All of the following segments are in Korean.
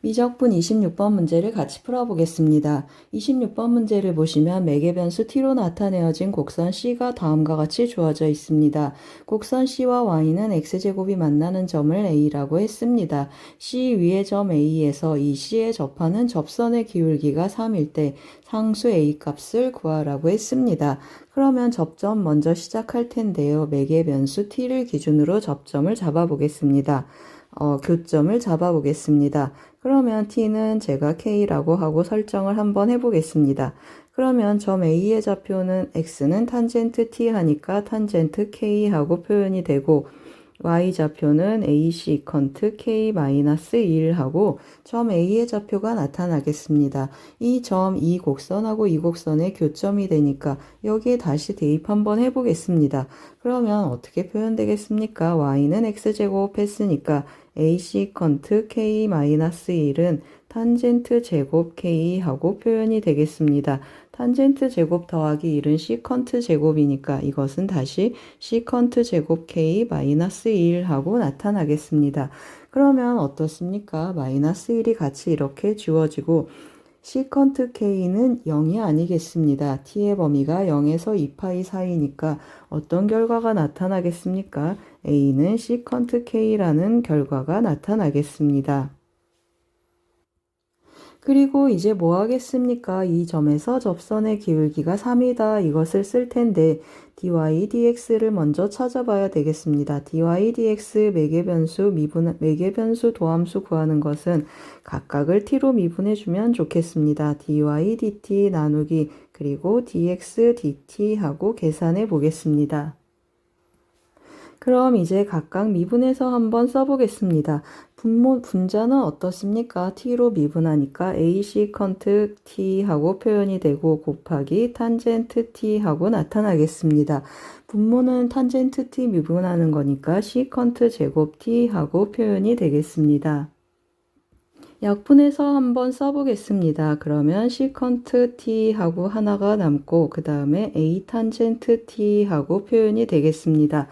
미적분 26번 문제를 같이 풀어보겠습니다. 26번 문제를 보시면 매개 변수 t로 나타내어진 곡선 C가 다음과 같이 주어져 있습니다. 곡선 C와 Y는 X제곱이 만나는 점을 A라고 했습니다. C 위의 점 A에서 이 C에 접하는 접선의 기울기가 3일 때 상수 A 값을 구하라고 했습니다. 그러면 접점 먼저 시작할 텐데요. 매개 변수 t를 기준으로 접점을 잡아보겠습니다. 교점을 잡아보겠습니다. 그러면 t는 제가 k라고 하고 설정을 한번 해보겠습니다. 그러면 점 A의 좌표는 x는 탄젠트 t 하니까 탄젠트 k 하고 표현이 되고 y 좌표는 ac 컨트 k-1 하고 점 A의 좌표가 나타나겠습니다. 이 점, 이 곡선하고 이 곡선의 교점이 되니까 여기에 다시 대입 한번 해보겠습니다. 그러면 어떻게 표현되겠습니까? y는 x제곱 했으니까 ac 컨트 k-1은 탄젠트 제곱 k 하고 표현이 되겠습니다. 탄젠트 제곱 더하기 1은 시컨트 제곱이니까 이것은 다시 시컨트 제곱 k-1 하고 나타나겠습니다. 그러면 어떻습니까? 마이너스 1이 같이 이렇게 지워지고 시컨트 k는 0이 아니겠습니다. t의 범위가 0에서 2파이 사이니까 어떤 결과가 나타나겠습니까? a는 시컨트 k라는 결과가 나타나겠습니다. 그리고 이제 뭐 하겠습니까? 이 점에서 접선의 기울기가 3이다. 이것을 쓸 텐데 dy dx를 먼저 찾아봐야 되겠습니다. dy dx 매개변수 도함수 구하는 것은 각각을 t로 미분해주면 좋겠습니다. dy dt 나누기 그리고 dx dt 하고 계산해 보겠습니다. 그럼 이제 각각 미분해서 한번 써보겠습니다. 분자는 어떻습니까? t로 미분하니까 ac 컨트 t 하고 표현이 되고 곱하기 탄젠트 t 하고 나타나겠습니다. 분모는 탄젠트 t 미분하는 거니까 c 컨트 제곱 t 하고 표현이 되겠습니다. 약분해서 한번 써보겠습니다. 그러면 시컨트 t 하고 하나가 남고 그 다음에 a 탄젠트 t 하고 표현이 되겠습니다.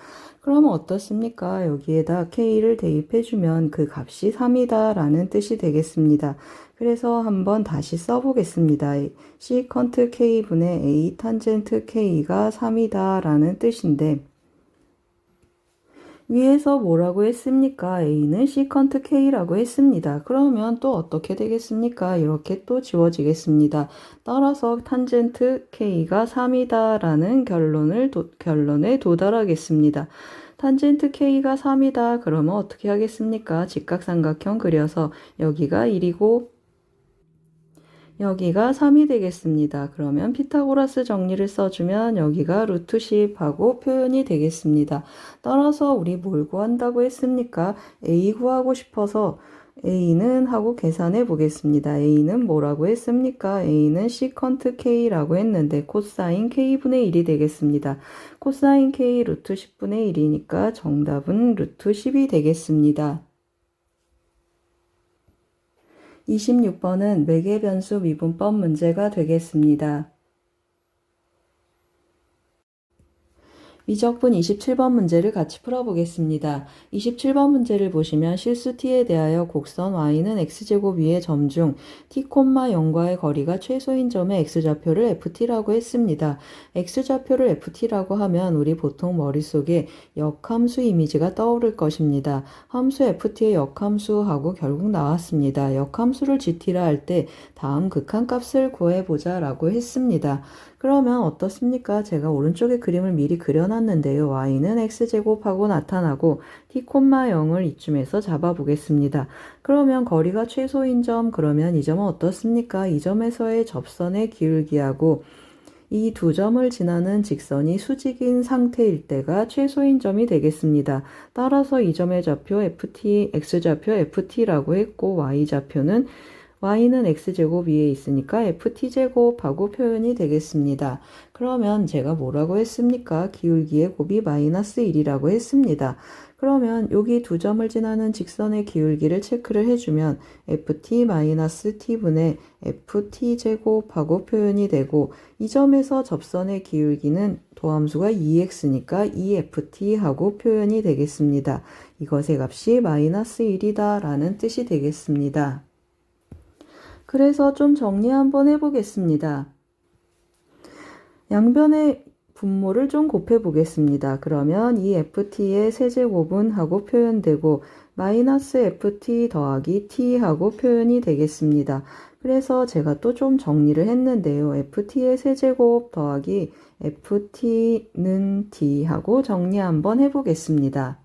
그러면 어떻습니까? 여기에다 k를 대입해주면 그 값이 3이다 라는 뜻이 되겠습니다. 그래서 한번 다시 써보겠습니다. 시컨트 k분의 a 탄젠트 k가 3이다 라는 뜻인데 위에서 뭐라고 했습니까? a는 시컨트 k라고 했습니다. 그러면 또 어떻게 되겠습니까? 이렇게 또 지워지겠습니다. 따라서 탄젠트 k가 3이다 라는 결론에 도달하겠습니다. 탄젠트 k가 3이다. 그러면 어떻게 하겠습니까? 직각삼각형 그려서 여기가 1이고 여기가 3이 되겠습니다. 그러면 피타고라스 정리를 써주면 여기가 루트 10 하고 표현이 되겠습니다. 따라서 우리 뭘 구한다고 했습니까? a 구하고 싶어서 a는 하고 계산해 보겠습니다. a는 뭐라고 했습니까? a는 시컨트 k라고 했는데 코사인 k분의 1이 되겠습니다. 코사인 k 루트 10분의 1이니까 정답은 루트 10이 되겠습니다. 26번은 매개변수 미분법 문제가 되겠습니다. 미적분 27번 문제를 같이 풀어보겠습니다. 27번 문제를 보시면 실수 t에 대하여 곡선 y는 x제곱 위의 점 중 t, 0과의 거리가 최소인 점의 x좌표를 ft라고 했습니다. x좌표를 ft라고 하면 우리 보통 머릿속에 역함수 이미지가 떠오를 것입니다. 함수 ft의 역함수하고 결국 나왔습니다. 역함수를 gt라 할 때 다음 극한값을 구해보자 라고 했습니다. 그러면 어떻습니까? 제가 오른쪽에 그림을 미리 그려놨는데요. y는 x제곱하고 나타나고 t, 0을 이쯤에서 잡아보겠습니다. 그러면 거리가 최소인 점, 그러면 이 점은 어떻습니까? 이 점에서의 접선의 기울기하고 이 두 점을 지나는 직선이 수직인 상태일 때가 최소인 점이 되겠습니다. 따라서 이 점의 좌표 ft, x좌표 ft라고 했고 y는 x제곱 위에 있으니까 ft제곱하고 표현이 되겠습니다. 그러면 제가 뭐라고 했습니까? 기울기의 곱이 마이너스 1이라고 했습니다. 그러면 여기 두 점을 지나는 직선의 기울기를 체크를 해주면 ft-t분의 ft제곱하고 표현이 되고 이 점에서 접선의 기울기는 도함수가 2x니까 2ft 하고 표현이 되겠습니다. 이것의 값이 마이너스 1이다 라는 뜻이 되겠습니다. 그래서 좀 정리 한번 해보겠습니다. 양변의 분모를 좀 곱해 보겠습니다. 그러면 이 ft의 세제곱은 하고 표현되고 마이너스 ft 더하기 t 하고 표현이 되겠습니다. 그래서 제가 또 좀 정리를 했는데요. ft의 세제곱 더하기 ft는 t 하고 정리 한번 해보겠습니다.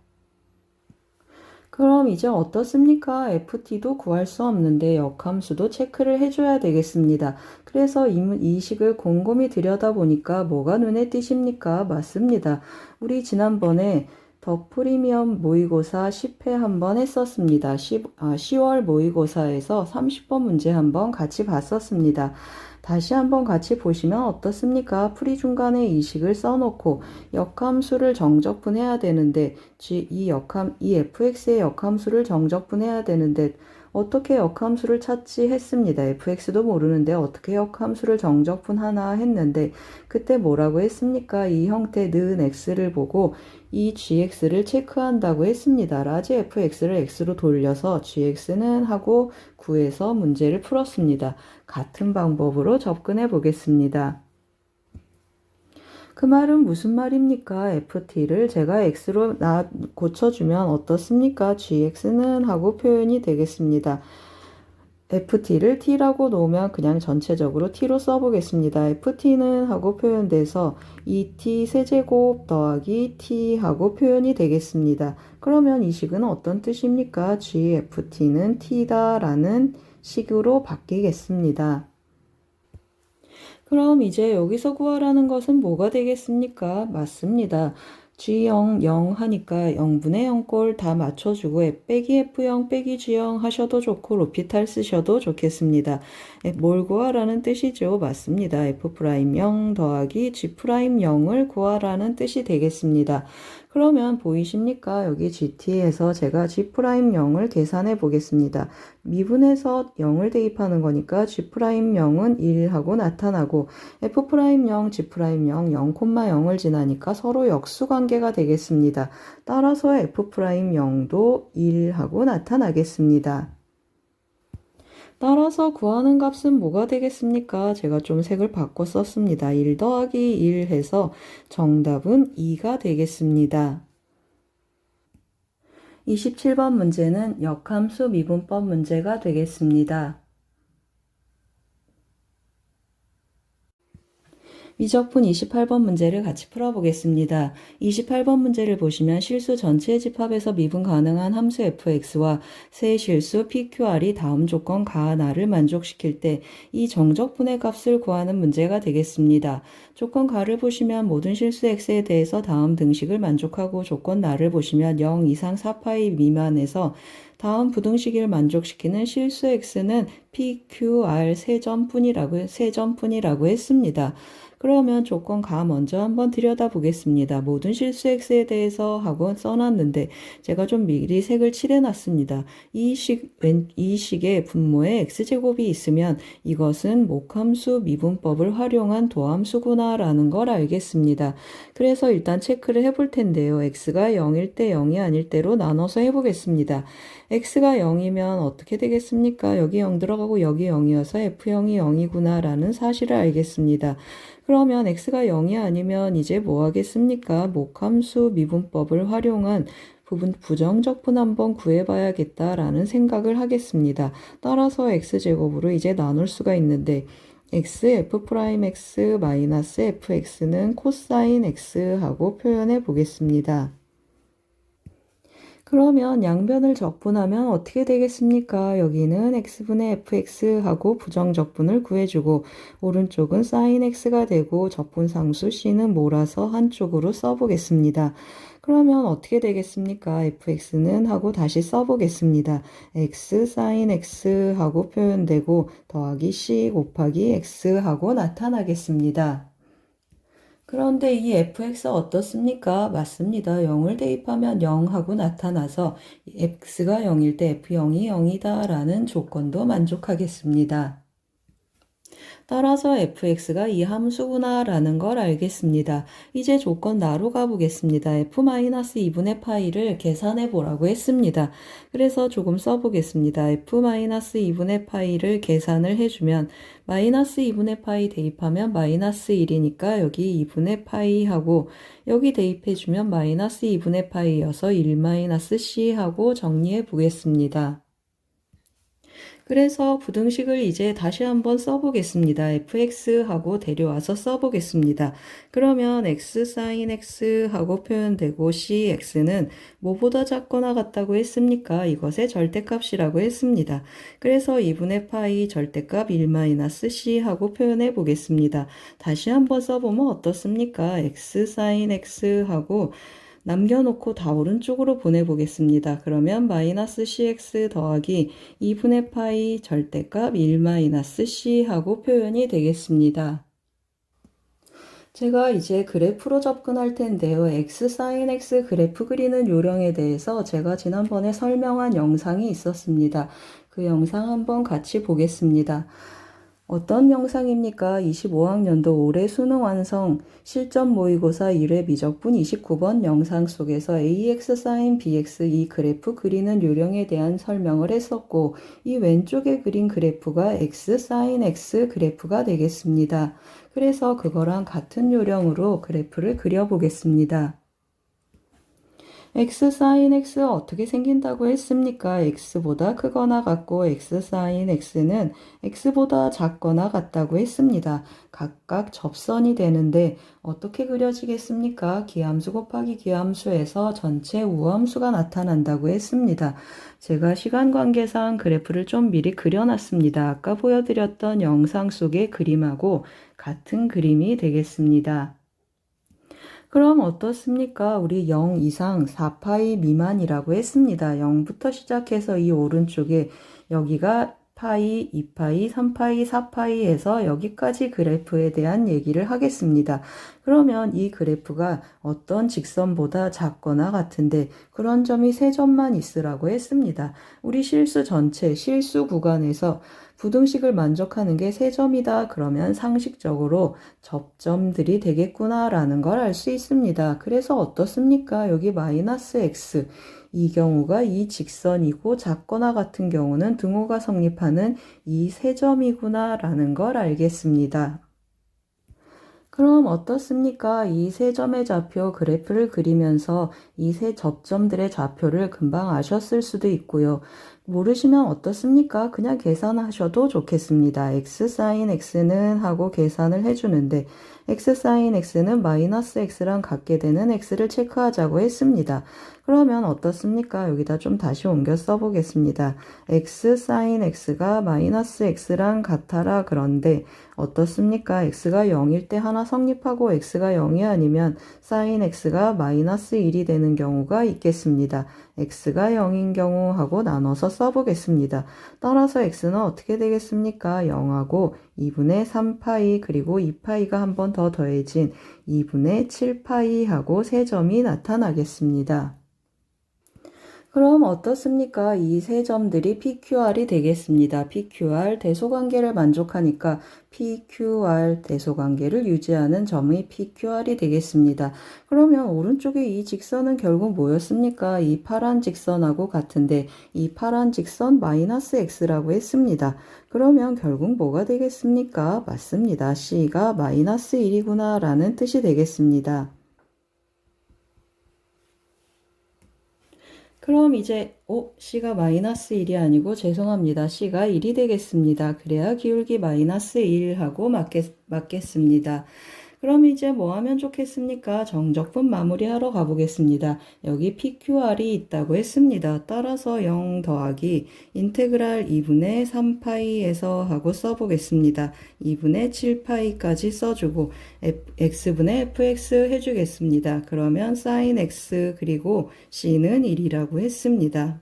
그럼 이제 어떻습니까? ft도 구할 수 없는데 역함수도 체크를 해줘야 되겠습니다. 그래서 이 식을 곰곰이 들여다보니까 뭐가 눈에 띄십니까? 맞습니다. 우리 지난번에 더 프리미엄 모의고사 10회 한번 했었습니다. 10월 모의고사에서 30번 문제 한번 같이 봤었습니다. 다시 한번 같이 보시면 어떻습니까? 풀이 중간에 이 식을 써놓고 역함수를 정적분해야 되는데 이 fx의 역함수를 정적분해야 되는데 어떻게 역함수를 찾지 했습니다. fx도 모르는데 어떻게 역함수를 정적분하나 했는데 그때 뭐라고 했습니까? 이 형태 는 x를 보고 이 gx를 체크한다고 했습니다. 라지 fx를 x로 돌려서 gx는 하고 구해서 문제를 풀었습니다. 같은 방법으로 접근해 보겠습니다. 그 말은 무슨 말입니까? ft를 제가 x로 고쳐주면 어떻습니까? gx는 하고 표현이 되겠습니다. ft를 t라고 놓으면 그냥 전체적으로 t로 써보겠습니다. ft는 하고 표현돼서 2t 세제곱 더하기 t 하고 표현이 되겠습니다. 그러면 이 식은 어떤 뜻입니까? gft는 t다 라는 식으로 바뀌겠습니다. 그럼 이제 여기서 구하라는 것은 뭐가 되겠습니까? 맞습니다. G0, 0 하니까 0분의 0꼴 다 맞춰주고 빼기 F0 빼기 G0 하셔도 좋고 로피탈 쓰셔도 좋겠습니다. 뭘 구하라는 뜻이죠? 맞습니다. F'0 더하기 G'0을 구하라는 뜻이 되겠습니다. 그러면 보이십니까? 여기 GT에서 제가 G'0을 계산해 보겠습니다. 미분에서 0을 대입하는 거니까 G'0은 1하고 나타나고 F'0, G'0, 0,0을 지나니까 서로 역수관계가 되겠습니다. 따라서 F'0도 1하고 나타나겠습니다. 따라서 구하는 값은 뭐가 되겠습니까? 제가 좀 색을 바꿔 썼습니다. 1 더하기 1 해서 정답은 2가 되겠습니다. 27번 문제는 역함수 미분법 문제가 되겠습니다. 미적분 28번 문제를 같이 풀어보겠습니다. 28번 문제를 보시면 실수 전체의 집합에서 미분 가능한 함수 fx와 세 실수 pqr이 다음 조건 가나를 만족시킬 때 이 정적분의 값을 구하는 문제가 되겠습니다. 조건 가를 보시면 모든 실수 x에 대해서 다음 등식을 만족하고 조건 나를 보시면 0 이상 4파이 미만에서 다음 부등식을 만족시키는 실수 x는 pqr 세 점뿐이라고 했습니다. 그러면 조건 가 먼저 한번 들여다보겠습니다. 모든 실수 x에 대해서 하고 써놨는데 제가 좀 미리 색을 칠해놨습니다. 이 식의 분모에 x제곱이 있으면 이것은 목함수 미분법을 활용한 도함수구나 라는 걸 알겠습니다. 그래서 일단 체크를 해볼 텐데요. x가 0일 때 0이 아닐 때로 나눠서 해보겠습니다. x가 0이면 어떻게 되겠습니까? 여기 0 들어가고 여기 0이어서 f0이 0이구나 라는 사실을 알겠습니다. 그러면 x가 0이 아니면 이제 뭐 하겠습니까? 목함수 미분법을 활용한 부정적분 한번 구해봐야겠다라는 생각을 하겠습니다. 따라서 x제곱으로 이제 나눌 수가 있는데 x, f'x 마이너스 fx는 코사인 x하고 표현해 보겠습니다. 그러면 양변을 적분하면 어떻게 되겠습니까? 여기는 x분의 fx하고 부정적분을 구해주고 오른쪽은 sin x가 되고 적분상수 c는 몰아서 한쪽으로 써보겠습니다. 그러면 어떻게 되겠습니까? fx는 하고 다시 써보겠습니다. x sin x 하고 표현되고 더하기 c 곱하기 x 하고 나타나겠습니다. 그런데 이 fx 어떻습니까? 맞습니다. 0을 대입하면 0하고 나타나서 x가 0일 때 f0이 0이다 라는 조건도 만족하겠습니다. 따라서 fx가 이 함수구나 라는 걸 알겠습니다. 이제 조건 나로 가보겠습니다. f-2분의 파이를 계산해 보라고 했습니다. 그래서 조금 써보겠습니다. f-2분의 파이를 계산을 해주면 마이너스 2분의 파이 대입하면 마이너스 1이니까 여기 2분의 파이 하고 여기 대입해주면 마이너스 2분의 파이여서 1-c 하고 정리해 보겠습니다. 그래서 부등식을 이제 다시 한번 써보겠습니다. fx하고 데려와서 써보겠습니다. 그러면 x sin x 하고 표현되고 cx는 뭐보다 작거나 같다고 했습니까? 이것의 절대값이라고 했습니다. 그래서 2분의 파이 절대값 1-c 하고 표현해 보겠습니다. 다시 한번 써보면 어떻습니까? x sin x 하고 남겨놓고 다 오른쪽으로 보내보겠습니다. 그러면 마이너스 cx 더하기 2분의 파이 절대값 1-c 하고 표현이 되겠습니다. 제가 이제 그래프로 접근할 텐데요. x sin x 그래프 그리는 요령에 대해서 제가 지난번에 설명한 영상이 있었습니다. 그 영상 한번 같이 보겠습니다. 어떤 영상입니까? 25학년도 올해 수능 완성 실전 모의고사 1회 미적분 29번 영상 속에서 ax sin bx 이 그래프 그리는 요령에 대한 설명을 했었고 이 왼쪽에 그린 그래프가 x sin x 그래프가 되겠습니다. 그래서 그거랑 같은 요령으로 그래프를 그려보겠습니다. x sin x 어떻게 생긴다고 했습니까? x보다 크거나 같고 x sin x는 x보다 작거나 같다고 했습니다. 각각 접선이 되는데 어떻게 그려지겠습니까? 기함수 곱하기 기함수에서 전체 우함수가 나타난다고 했습니다. 제가 시간 관계상 그래프를 좀 미리 그려놨습니다. 아까 보여드렸던 영상 속의 그림하고 같은 그림이 되겠습니다. 그럼 어떻습니까? 우리 0 이상 4파이 미만이라고 했습니다. 0부터 시작해서 이 오른쪽에 여기가 파이, 2파이, 3파이, 4파이에서 여기까지 그래프에 대한 얘기를 하겠습니다. 그러면 이 그래프가 어떤 직선보다 작거나 같은데 그런 점이 3점만 있으라고 했습니다. 우리 실수 전체, 실수 구간에서 부등식을 만족하는 게 3점이다. 그러면 상식적으로 접점들이 되겠구나 라는 걸 알 수 있습니다. 그래서 어떻습니까? 여기 마이너스 x 이 경우가 이 직선이고 작거나 같은 경우는 등호가 성립하는 이 3점이구나 라는 걸 알겠습니다. 그럼 어떻습니까? 이 3점의 좌표 그래프를 그리면서 이 3접점들의 좌표를 금방 아셨을 수도 있고요. 모르시면 어떻습니까? 그냥 계산하셔도 좋겠습니다. x sin x는 하고 계산을 해주는데 x sin x는 마이너스 x랑 같게 되는 x를 체크하자고 했습니다. 그러면 어떻습니까? 여기다 좀 다시 옮겨 써보겠습니다. x sin x가 마이너스 x랑 같아라 그런데 어떻습니까? x가 0일 때 하나 성립하고 x가 0이 아니면 sin x가 마이너스 1이 되는 경우가 있겠습니다. x가 0인 경우 하고 나눠서 써보겠습니다. 따라서 x는 어떻게 되겠습니까? 0하고 2분의 3파이 그리고 2파이가 한 번 더 더해진 2분의 7파이 하고 3점이 나타나겠습니다. 그럼 어떻습니까? 이 3점들이 PQR이 되겠습니다. PQR 대소관계를 만족하니까 PQR 대소관계를 유지하는 점이 PQR이 되겠습니다. 그러면 오른쪽에 이 직선은 결국 뭐였습니까? 이 파란 직선하고 같은데 이 파란 직선 마이너스 X라고 했습니다. 그러면 결국 뭐가 되겠습니까? 맞습니다. C가 마이너스 1이구나 라는 뜻이 되겠습니다. 그럼 이제 C가 마이너스 1이 아니고 죄송합니다. C가 1이 되겠습니다. 그래야 기울기 마이너스 1하고 맞겠습니다. 그럼 이제 뭐 하면 좋겠습니까? 정적분 마무리하러 가보겠습니다. 여기 PQR이 있다고 했습니다. 따라서 0 더하기 인테그랄 2분의 3파이에서 하고 써보겠습니다. 2분의 7파이까지 써주고 x분의 fx 해주겠습니다. 그러면 sin x 그리고 c는 1이라고 했습니다.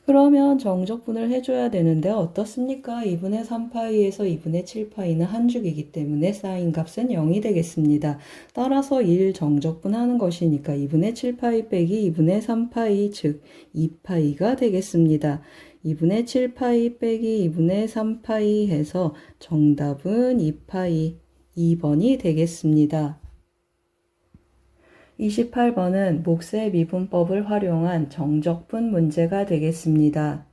그러면 정적분을 해줘야 되는데 어떻습니까? 2분의 3파이에서 2분의 7파이는 한 죽이기 때문에 사인 값은 0이 되겠습니다. 따라서 1 정적분하는 것이니까 2분의 7파이 빼기 2분의 3파이 즉 2파이가 되겠습니다. 2분의 7파이 빼기 2분의 3파이 해서 정답은 2파이 2번이 되겠습니다. 28번은 몫의 미분법을 활용한 정적분 문제가 되겠습니다.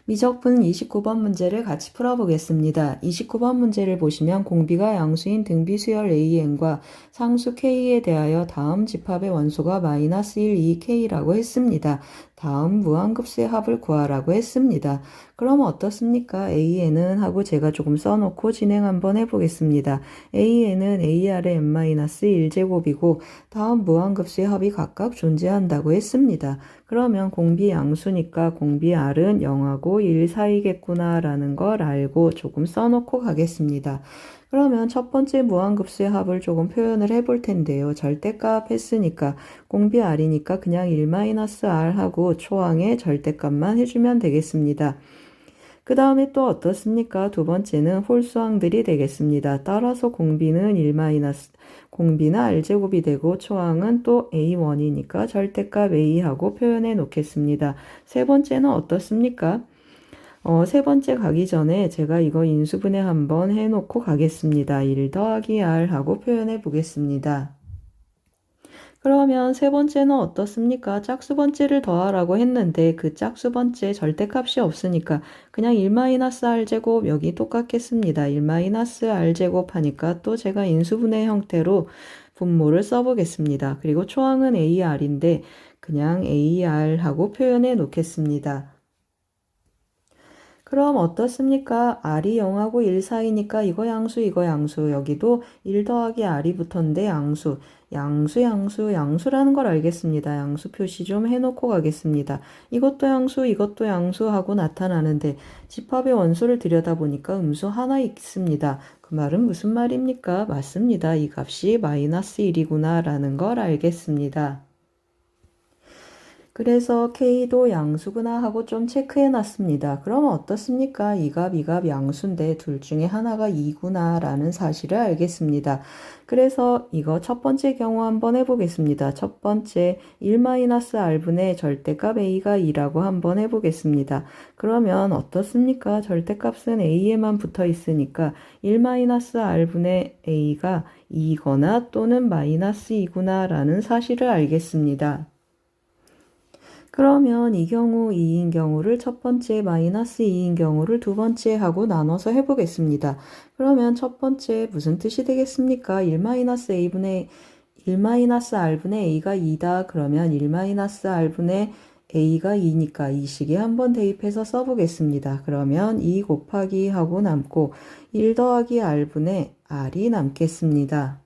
미적분 29번 문제를 같이 풀어보겠습니다. 29번 문제를 보시면 공비가 양수인 등비수열 AN과 상수 K에 대하여 다음 집합의 원소가 마이너스 1, 2K라고 했습니다. 다음 무한급수의 합을 구하라고 했습니다. 그럼 어떻습니까? AN은 하고 제가 조금 써놓고 진행 한번 해보겠습니다. AN은 AR의 n-1제곱이고 다음 무한급수의 합이 각각 존재한다고 했습니다. 그러면 공비 양수니까 공비 R은 0하고 1 사이겠구나 라는 걸 알고 조금 써놓고 가겠습니다. 그러면 첫 번째 무한급수의 합을 조금 표현을 해볼 텐데요. 절대값 했으니까 공비 R이니까 그냥 1-R 하고 초항의 절대값만 해주면 되겠습니다. 그 다음에 또 어떻습니까? 두 번째는 홀수항들이 되겠습니다. 따라서 공비는 공비는 R제곱이 되고 초항은 또 A1이니까 절대값 A하고 표현해 놓겠습니다. 세 번째는 어떻습니까? 세 번째 가기 전에 제가 이거 인수분해 한번 해놓고 가겠습니다. 1 더하기 R 하고 표현해 보겠습니다. 그러면 세 번째는 어떻습니까? 짝수 번째를 더하라고 했는데 그 짝수 번째 절대값이 없으니까 그냥 1-R제곱 여기 똑같겠습니다. 1-R제곱 하니까 또 제가 인수분해 형태로 분모를 써보겠습니다. 그리고 초항은 AR인데 그냥 AR 하고 표현해 놓겠습니다. 그럼 어떻습니까? R이 0하고 1 사이니까 이거 양수 이거 양수 여기도 1 더하기 R이 붙었는데 양수라는 걸 알겠습니다. 양수 표시 좀 해놓고 가겠습니다. 이것도 양수 하고 나타나는데 집합의 원소를 들여다보니까 음수 하나 있습니다. 그 말은 무슨 말입니까? 맞습니다. 이 값이 마이너스 1이구나 라는 걸 알겠습니다. 그래서 K도 양수구나 하고 좀 체크해 놨습니다. 그럼 어떻습니까? 이 값 양수인데 둘 중에 하나가 2구나 라는 사실을 알겠습니다. 그래서 이거 첫 번째 경우 한번 해보겠습니다. 첫 번째 1-R분의 절대값 A가 2라고 한번 해보겠습니다. 그러면 어떻습니까? 절대값은 A에만 붙어 있으니까 1-R분의 A가 2거나 또는 마이너스 2구나 라는 사실을 알겠습니다. 그러면 이 경우 2인 경우를 첫 번째 마이너스 2인 경우를 두 번째 하고 나눠서 해보겠습니다. 그러면 첫 번째 무슨 뜻이 되겠습니까? 1-R분의 A가 2다. 그러면 1-R분의 A가 2니까 이 식에 한번 대입해서 써보겠습니다. 그러면 2 곱하기 하고 남고 1 더하기 R분의 R이 남겠습니다.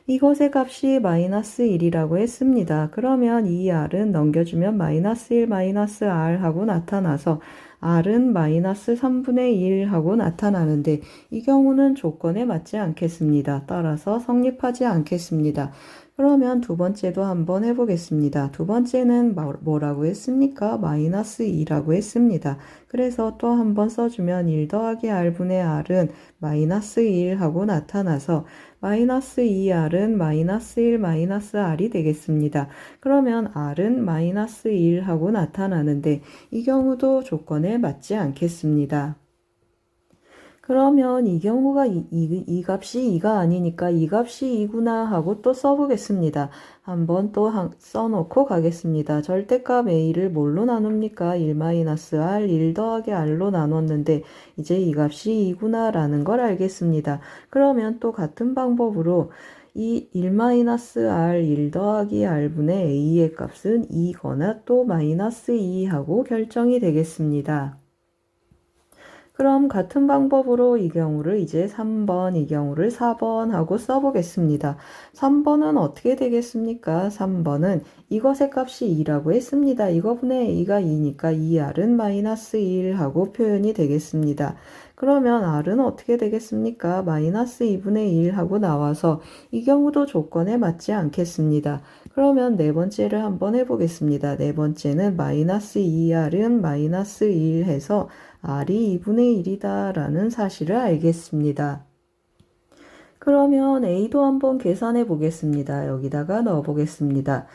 이것의 값이 마이너스 1이라고 했습니다. 그러면 이 R은 넘겨주면 마이너스 1 마이너스 R 하고 나타나서 R은 마이너스 3분의 1 하고 나타나는데 이 경우는 조건에 맞지 않겠습니다. 따라서 성립하지 않겠습니다. 그러면 두 번째도 한번 해보겠습니다. 두 번째는 뭐라고 했습니까? 마이너스 2라고 했습니다. 그래서 또 한번 써주면 1 더하기 R분의 R은 마이너스 1 하고 나타나서 마이너스 2R은 마이너스 1 마이너스 R이 되겠습니다. 그러면 R은 마이너스 1 하고 나타나는데 이 경우도 조건에 맞지 않겠습니다. 그러면 이 경우가 이 값이 2가 아니니까 이 값이 2구나 하고 또 써보겠습니다. 한번 또 써놓고 가겠습니다. 절대값 A를 뭘로 나눕니까? 1-R, 1 더하기 R로 나눴는데 이제 이 값이 2구나 라는 걸 알겠습니다. 그러면 또 같은 방법으로 이 1-R, 1 더하기 R분의 A의 값은 2거나 또 마이너스 2 하고 결정이 되겠습니다. 그럼 같은 방법으로 이 경우를 이제 3번, 이 경우를 4번 하고 써보겠습니다. 3번은 어떻게 되겠습니까? 3번은 이것의 값이 2라고 했습니다. 이거분의 A가 2니까 2R은 마이너스 1 하고 표현이 되겠습니다. 그러면 R은 어떻게 되겠습니까? 마이너스 2분의 1 하고 나와서 이 경우도 조건에 맞지 않겠습니다. 그러면 네 번째를 한번 해보겠습니다. 네 번째는 마이너스 2R은 마이너스 1 해서 R이 2분의 1이다 라는 사실을 알겠습니다. 그러면 A도 한번 계산해 보겠습니다. 여기다가 넣어 보겠습니다.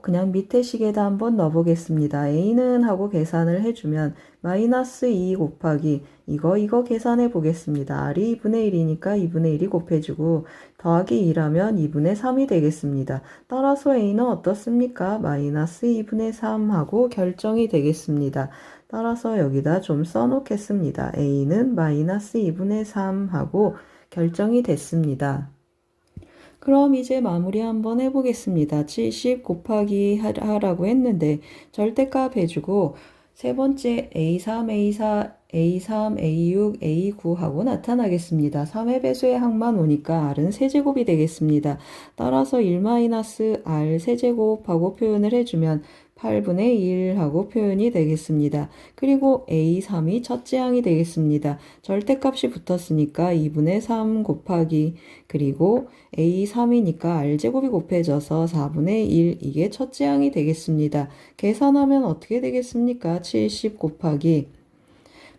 그냥 밑에 식에다 한번 넣어 보겠습니다. A는 하고 계산을 해주면 마이너스 2 곱하기 이거 계산해 보겠습니다. R이 2분의 1이니까 2분의 1이 곱해주고 더하기 2라면 2분의 3이 되겠습니다. 따라서 A는 어떻습니까? 마이너스 2분의 3 하고 결정이 되겠습니다. 따라서 여기다 좀 써놓겠습니다. A는 마이너스 2분의 3 하고 결정이 됐습니다. 그럼 이제 마무리 한번 해보겠습니다. 70 곱하기 하라고 했는데 절대값 해주고 세 번째 A3, A4, A3, A6, A9 하고 나타나겠습니다. 3의 배수의 항만 오니까 R은 세제곱이 되겠습니다. 따라서 1-R 세제곱하고 표현을 해주면 8분의 1 하고 표현이 되겠습니다. 그리고 A3이 첫째 항이 되겠습니다. 절대값이 붙었으니까 2분의 3 곱하기 그리고 A3이니까 R제곱이 곱해져서 4분의 1 이게 첫째 항이 되겠습니다. 계산하면 어떻게 되겠습니까? 70 곱하기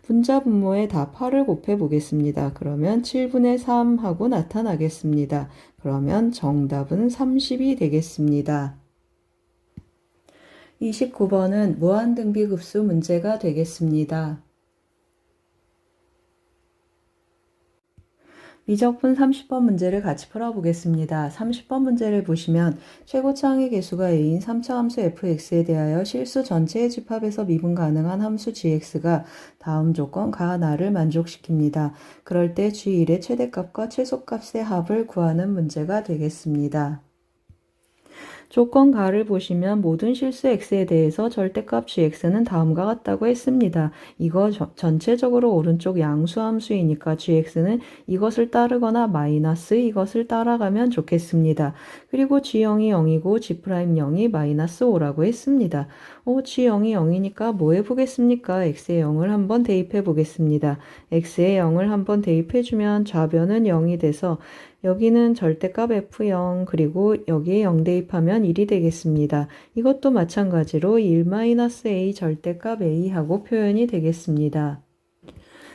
분자 분모에 다 8을 곱해 보겠습니다. 그러면 7분의 3 하고 나타나겠습니다. 그러면 정답은 30이 되겠습니다. 29번은 무한등비급수 문제가 되겠습니다. 미적분 30번 문제를 같이 풀어보겠습니다. 30번 문제를 보시면 최고차항의 개수가 a인 3차 함수 fx에 대하여 실수 전체의 집합에서 미분 가능한 함수 gx가 다음 조건 가나를 만족시킵니다. 그럴 때 g1의 최대값과 최소값의 합을 구하는 문제가 되겠습니다. 조건 가를 보시면 모든 실수 x에 대해서 절대값 gx는 다음과 같다고 했습니다. 이거 전체적으로 오른쪽 양수함수이니까 gx는 이것을 따르거나 마이너스 이것을 따라가면 좋겠습니다. 그리고 g0이 0이고 g'0이 마이너스 5라고 했습니다. g0이 0이니까 뭐 해보겠습니까? x에 0을 한번 대입해 보겠습니다. x에 0을 한번 대입해주면 좌변은 0이 돼서 여기는 절대값 f0 그리고 여기에 0 대입하면 1이 되겠습니다. 이것도 마찬가지로 1-a 절대값 a하고 표현이 되겠습니다.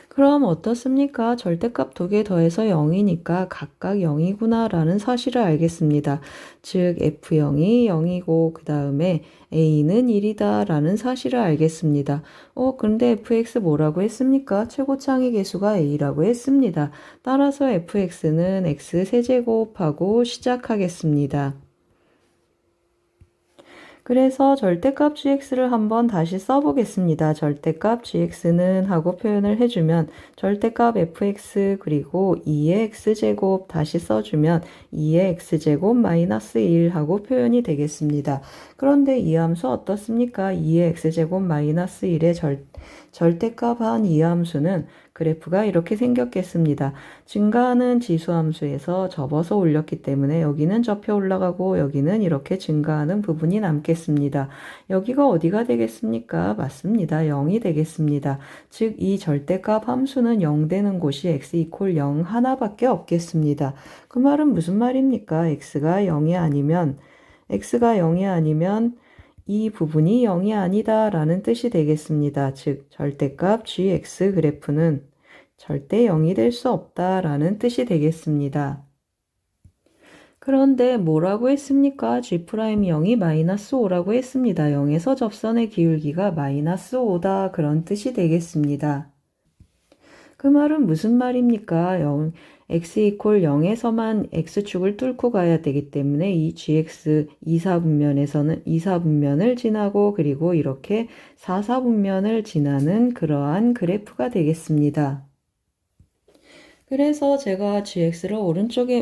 그럼 어떻습니까? 절대값 두 개 더해서 0이니까 각각 0이구나 라는 사실을 알겠습니다. 즉 f0이 0이고 그 다음에 a는 1이다 라는 사실을 알겠습니다. 근데 fx 뭐라고 했습니까? 최고차항의 개수가 a라고 했습니다. 따라서 fx는 x 세제곱하고 시작하겠습니다. 그래서 절대값 gx를 한번 다시 써보겠습니다. 절대값 gx는 하고 표현을 해주면 절대값 fx 그리고 2의 x제곱 다시 써주면 2의 x제곱 마이너스 1 하고 표현이 되겠습니다. 그런데 이 함수 어떻습니까? 2의 x제곱 마이너스 1의 절대값 한 이 함수는 그래프가 이렇게 생겼겠습니다. 증가하는 지수함수에서 접어서 올렸기 때문에 여기는 접혀 올라가고 여기는 이렇게 증가하는 부분이 남겠습니다. 여기가 어디가 되겠습니까? 맞습니다. 0이 되겠습니다. 즉 이 절대값 함수는 0 되는 곳이 x 이퀄 0 하나밖에 없겠습니다. 그 말은 무슨 말입니까? x가 0이 아니면 이 부분이 0이 아니다 라는 뜻이 되겠습니다. 즉 절대값 gx 그래프는 절대 0이 될 수 없다 라는 뜻이 되겠습니다. 그런데 뭐라고 했습니까? G'이 0이 마이너스 5라고 했습니다. 0에서 접선의 기울기가 마이너스 5다 그런 뜻이 되겠습니다. 그 말은 무슨 말입니까? x 이퀄 0에서만 x축을 뚫고 가야 되기 때문에 이 gx 2사분면에서는 2사분면을 지나고 그리고 이렇게 4사분면을 지나는 그러한 그래프가 되겠습니다. 그래서 제가 gx를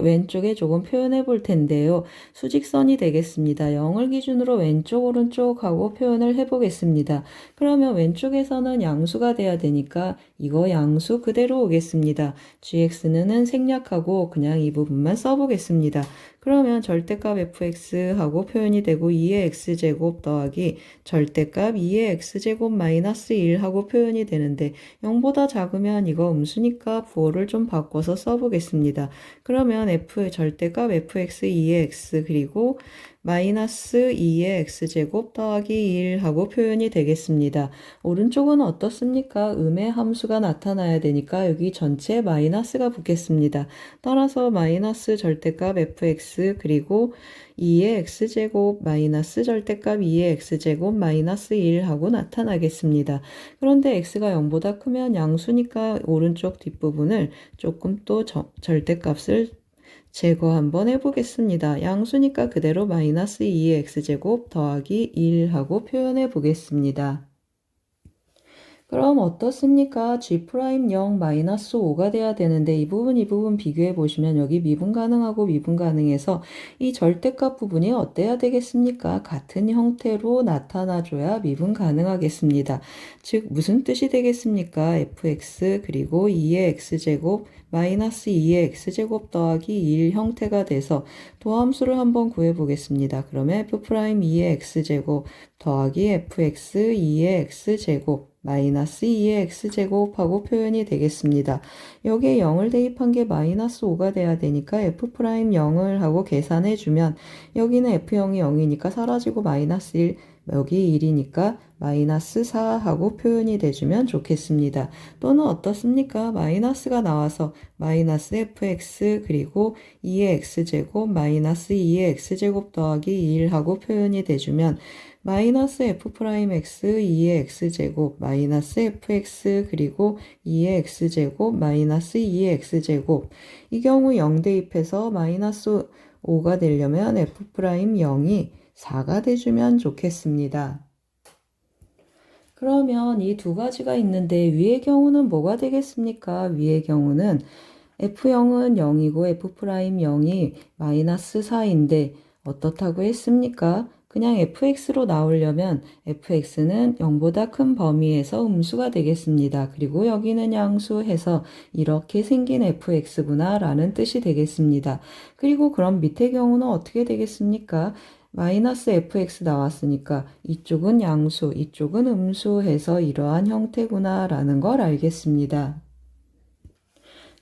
왼쪽에 조금 표현해 볼 텐데요. 수직선이 되겠습니다. 0을 기준으로 왼쪽 오른쪽 하고 표현을 해 보겠습니다. 그러면 왼쪽에서는 양수가 돼야 되니까 이거 양수 그대로 오겠습니다. gx는 생략하고 그냥 이 부분만 써보겠습니다. 그러면 절대값 fx 하고 표현이 되고 2의 x제곱 더하기 절대값 2의 x제곱 마이너스 1 하고 표현이 되는데 0보다 작으면 이거 음수니까 부호를 좀 바꿔서 써보겠습니다. 그러면 절대값 fx 2의 x 그리고 마이너스 2의 x제곱 더하기 1 하고 표현이 되겠습니다. 오른쪽은 어떻습니까? 음의 함수가 나타나야 되니까 여기 전체에 마이너스가 붙겠습니다. 따라서 마이너스 절대값 fx 그리고 2의 x제곱 마이너스 절대값 2의 x제곱 마이너스 1 하고 나타나겠습니다. 그런데 x가 0보다 크면 양수니까 오른쪽 뒷부분을 조금 또 절대값을 제거 한번 해보겠습니다. 양수니까 그대로 마이너스 2의 x제곱 더하기 1 하고 표현해 보겠습니다. 그럼 어떻습니까? G'0 마이너스 5가 돼야 되는데 이 부분 비교해 보시면 여기 미분 가능하고 미분 가능해서 이 절대값 부분이 어때야 되겠습니까? 같은 형태로 나타나줘야 미분 가능하겠습니다. 즉 무슨 뜻이 되겠습니까? fx 그리고 2의 x제곱 마이너스 2의 x제곱 더하기 2일 형태가 돼서 도함수를 한번 구해 보겠습니다. 그러면 f'2의 x제곱 더하기 fx 2의 x제곱 마이너스 2의 x제곱하고 표현이 되겠습니다. 여기에 0을 대입한 게 마이너스 5가 돼야 되니까 f'0을 하고 계산해주면 여기는 f0이 0이니까 사라지고 마이너스 1 여기 1이니까 마이너스 4 하고 표현이 돼주면 좋겠습니다. 또는 어떻습니까? 마이너스가 나와서 마이너스 fx 그리고 2의 x제곱 마이너스 2의 x제곱 더하기 1 하고 표현이 돼주면 마이너스 f'x 2의 x제곱 마이너스 fx 그리고 2의 x제곱 마이너스 2의 x제곱 이 경우 0 대입해서 마이너스 5가 되려면 f'0이 4가 돼주면 좋겠습니다. 그러면 이 두 가지가 있는데 위의 경우는 뭐가 되겠습니까? 위의 경우는 f0은 0이고 f'0이 마이너스 4인데 어떻다고 했습니까? 그냥 fx로 나오려면 fx는 0보다 큰 범위에서 음수가 되겠습니다. 그리고 여기는 양수해서 이렇게 생긴 fx구나 라는 뜻이 되겠습니다. 그리고 그럼 밑의 경우는 어떻게 되겠습니까? 마이너스 fx 나왔으니까 이쪽은 양수, 이쪽은 음수해서 이러한 형태구나 라는 걸 알겠습니다.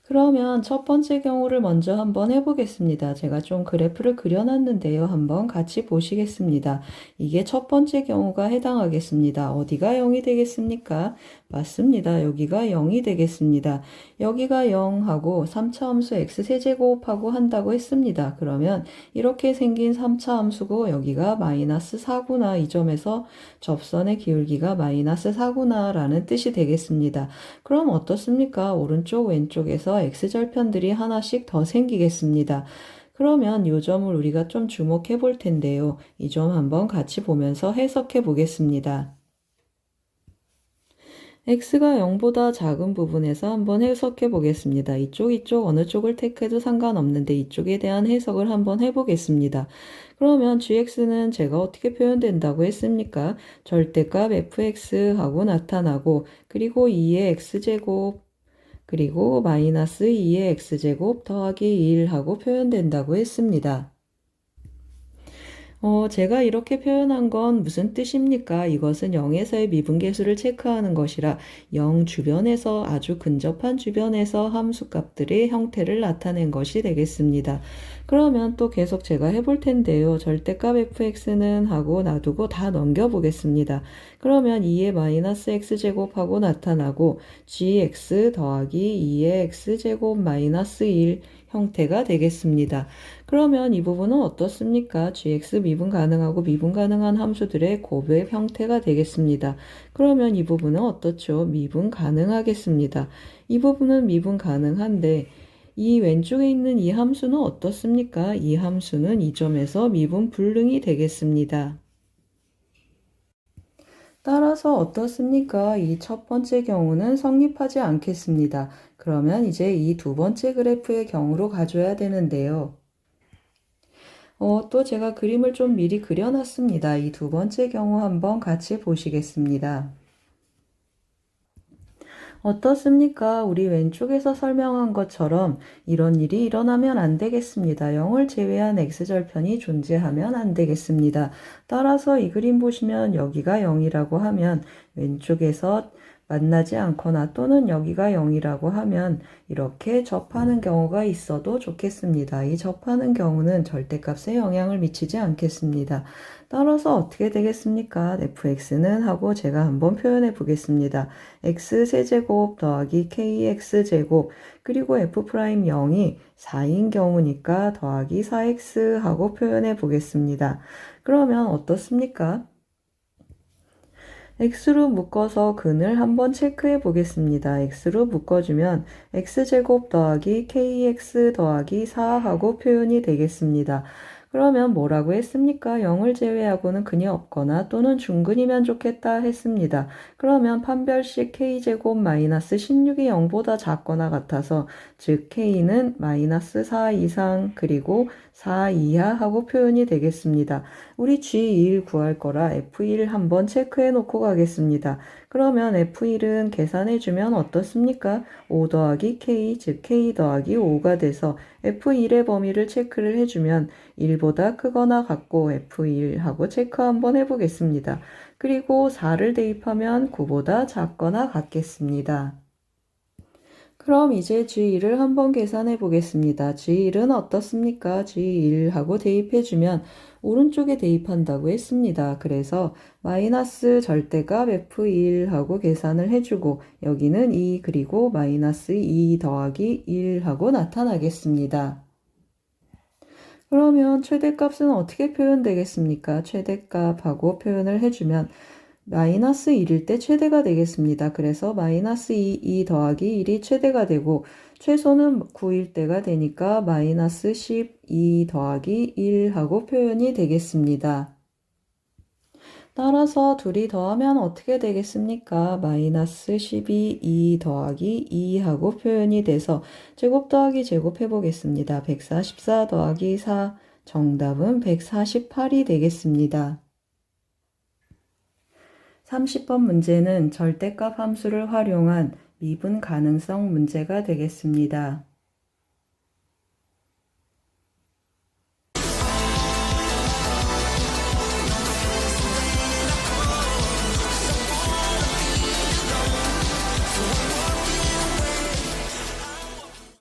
그러면 첫 번째 경우를 먼저 한번 해보겠습니다. 제가 좀 그래프를 그려놨는데요. 한번 같이 보시겠습니다. 이게 첫 번째 경우가 해당하겠습니다. 어디가 0이 되겠습니까? 맞습니다. 여기가 0이 되겠습니다. 여기가 0하고 3차 함수 x세제곱하고 한다고 했습니다. 그러면 이렇게 생긴 3차 함수고 여기가 마이너스 4구나 이 점에서 접선의 기울기가 마이너스 4구나 라는 뜻이 되겠습니다. 그럼 어떻습니까? 오른쪽 왼쪽에서 x절편들이 하나씩 더 생기겠습니다. 그러면 이 점을 우리가 좀 주목해 볼 텐데요. 이 점 한번 같이 보면서 해석해 보겠습니다. x가 0보다 작은 부분에서 한번 해석해 보겠습니다. 이쪽 어느 쪽을 택해도 상관없는데 이쪽에 대한 해석을 한번 해보겠습니다. 그러면 gx는 제가 어떻게 표현된다고 했습니까? 절대값 fx하고 나타나고 그리고 2의 x제곱 그리고 마이너스 2의 x제곱 더하기 1 하고 표현된다고 했습니다. 제가 이렇게 표현한 건 무슨 뜻입니까? 이것은 0에서의 미분계수를 체크하는 것이라 0 주변에서 아주 근접한 주변에서 함수값들의 형태를 나타낸 것이 되겠습니다. 그러면 또 계속 제가 해볼 텐데요. 절대값 fx는 하고 놔두고 다 넘겨보겠습니다. 그러면 2의 마이너스 x제곱하고 나타나고 gx 더하기 2의 x제곱 마이너스 1 형태가 되겠습니다. 그러면 이 부분은 어떻습니까? gx 미분 가능하고 미분 가능한 함수들의 곱의 형태가 되겠습니다. 그러면 이 부분은 어떻죠? 미분 가능하겠습니다. 이 부분은 미분 가능한데 이 왼쪽에 있는 이 함수는 어떻습니까? 이 함수는 이 점에서 미분 불능이 되겠습니다. 따라서 어떻습니까? 이 첫 번째 경우는 성립하지 않겠습니다. 그러면 이제 이 두 번째 그래프의 경우로 가져야 되는데요. 또 제가 그림을 좀 미리 그려놨습니다. 이 두 번째 경우 한번 같이 보시겠습니다. 어떻습니까? 우리 왼쪽에서 설명한 것처럼 이런 일이 일어나면 안 되겠습니다. 0을 제외한 x절편이 존재하면 안 되겠습니다. 따라서 이 그림 보시면 여기가 0이라고 하면 왼쪽에서 만나지 않거나 또는 여기가 0이라고 하면 이렇게 접하는 경우가 있어도 좋겠습니다. 이 접하는 경우는 절대값에 영향을 미치지 않겠습니다. 따라서 어떻게 되겠습니까? fx는 하고 제가 한번 표현해 보겠습니다. x세제곱 더하기 kx제곱 그리고 f'0이 4인 경우니까 더하기 4x 하고 표현해 보겠습니다. 그러면 어떻습니까? x로 묶어서 근을 한번 체크해 보겠습니다. x로 묶어주면 x제곱 더하기 kx 더하기 4 하고 표현이 되겠습니다. 그러면 뭐라고 했습니까? 0을 제외하고는 근이 없거나 또는 중근이면 좋겠다 했습니다. 그러면 판별식 k제곱 마이너스 16이 0보다 작거나 같아서 즉 k는 마이너스 4 이상 그리고 4 이하 하고 표현이 되겠습니다. 우리 G2를 구할 거라 F1 한번 체크해 놓고 가겠습니다. 그러면 F1은 계산해주면 어떻습니까? 5 더하기 K, 즉 K 더하기 5가 돼서 F1의 범위를 체크를 해주면 1보다 크거나 같고 F1 하고 체크 한번 해보겠습니다. 그리고 4를 대입하면 9보다 작거나 같겠습니다. 그럼 이제 G1을 한번 계산해 보겠습니다. G1은 어떻습니까? G1하고 대입해주면 오른쪽에 대입한다고 했습니다. 그래서 마이너스 절대값 F1하고 계산을 해주고 여기는 2 그리고 마이너스 2 더하기 1하고 나타나겠습니다. 그러면 최대값은 어떻게 표현되겠습니까? 최대값하고 표현을 해주면 마이너스 1일 때 최대가 되겠습니다. 그래서 마이너스 2 더하기 1이 최대가 되고 최소는 9일 때가 되니까 마이너스 12 더하기 1 하고 표현이 되겠습니다. 따라서 둘이 더하면 어떻게 되겠습니까? 마이너스 12, 2 더하기 2 하고 표현이 돼서 제곱 더하기 제곱 해보겠습니다. 144 더하기 4, 정답은 148이 되겠습니다. 30번 문제는 절대값 함수를 활용한 미분 가능성 문제가 되겠습니다.